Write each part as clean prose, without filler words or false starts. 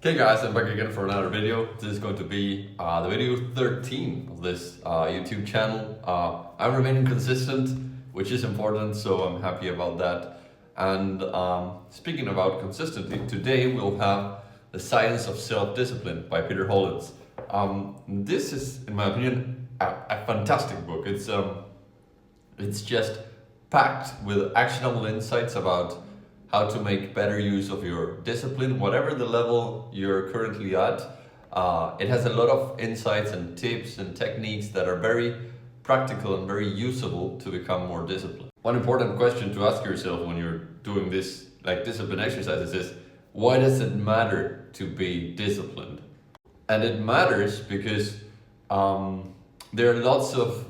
Okay guys, I'm back again for another video. This is going to be the video 13 of this YouTube channel. I'm remaining consistent, which is important, so I'm happy about that. And speaking about consistency, today we'll have The Science of Self-Discipline by Peter Hollins. This is, in my opinion, a fantastic book. It's just packed with actionable insights about how to make better use of your discipline, whatever the level you're currently at. It has a lot of insights and tips and techniques that are very practical and very usable to become more disciplined. One important question to ask yourself when you're doing this, like discipline exercises, is why does it matter to be disciplined? And it matters because there are lots of,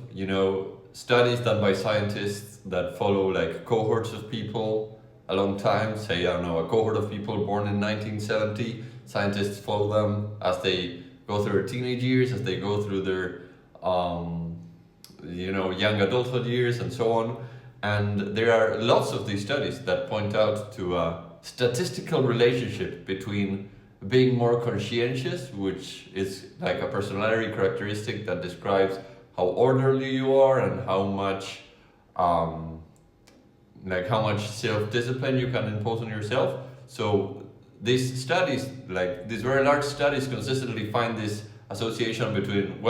studies done by scientists that follow like cohorts of people a long time, say, I don't know, a cohort of people born in 1970. Scientists follow them as they go through their teenage years, as they go through their, young adulthood years and so on. And there are lots of these studies that point out to a statistical relationship between being more conscientious, which is like a personality characteristic that describes how orderly you are and how much self-discipline you can impose on yourself. So these studies, like these very large studies, consistently find this association between,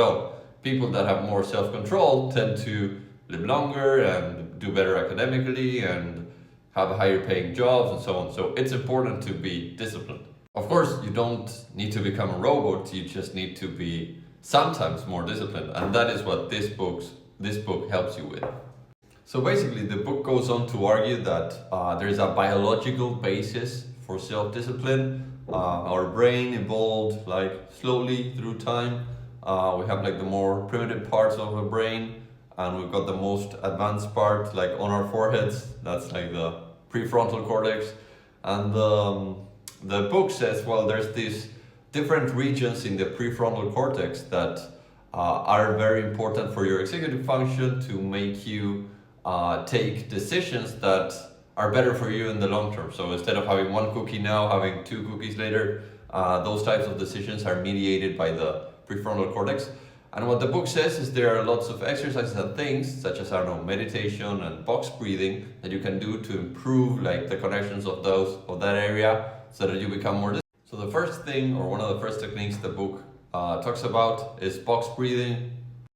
people that have more self-control tend to live longer and do better academically and have higher paying jobs and so on. So it's important to be disciplined. Of course, you don't need to become a robot, you just need to be sometimes more disciplined, and that is what this book helps you with. So basically, the book goes on to argue that there is a biological basis for self-discipline. Our brain evolved like slowly through time. We have like the more primitive parts of the brain, and we've got the most advanced part like on our foreheads. That's like the prefrontal cortex. And the book says, there's these different regions in the prefrontal cortex that are very important for your executive function to make you take decisions that are better for you in the long term. So instead of having one cookie now, having two cookies later, those types of decisions are mediated by the prefrontal cortex. And what the book says is there are lots of exercises and things, such as, meditation and box breathing, that you can do to improve like the connections of that area so that you become more disciplined. So the first thing, or one of the first techniques the book talks about is box breathing.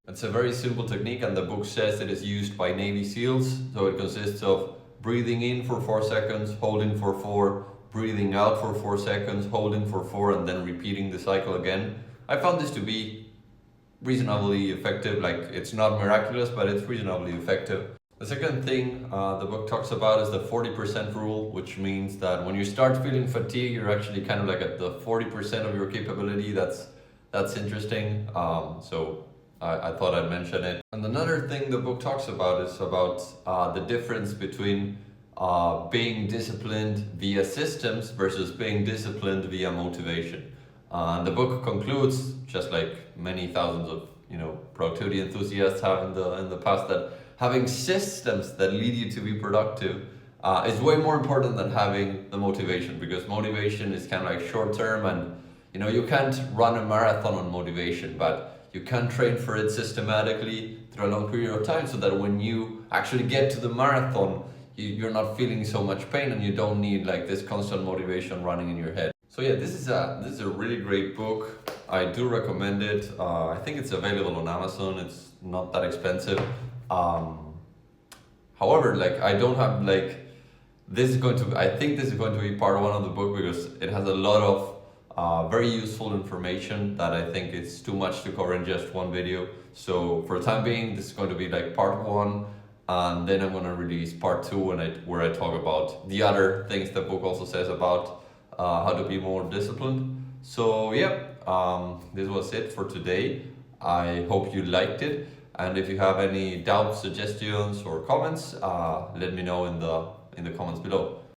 It's a very simple technique, and the book says it is used by Navy SEALs. So it consists of breathing in for 4 seconds, holding for 4, breathing out for 4 seconds, holding for 4, and then repeating the cycle again. I found this to be reasonably effective. Like, it's not miraculous, but it's reasonably effective. The second thing the book talks about is the 40% rule, which means that when you start feeling fatigue, you're actually kind of like at the 40% of your capability. That's interesting. So I thought I'd mention it. And another thing the book talks about is about the difference between being disciplined via systems versus being disciplined via motivation. And the book concludes, just like many thousands of productivity enthusiasts have in the past, that having systems that lead you to be productive is way more important than having the motivation, because motivation is kind of like short term, and you can't run a marathon on motivation, but you can train for it systematically through a long period of time so that when you actually get to the marathon, you're not feeling so much pain and you don't need like this constant motivation running in your head. So yeah, this is a really great book. I do recommend it. I think it's available on Amazon. It's not that expensive. However, I don't have I think this is going to be part one of the book because it has a lot of very useful information that I think it's too much to cover in just one video. So for the time being, this is going to be like part 1, and then I'm going to release part 2 where I talk about the other things the book also says about how to be more disciplined. So yeah, this was it for today. I hope you liked it, and if you have any doubts, suggestions or comments, let me know in the comments below.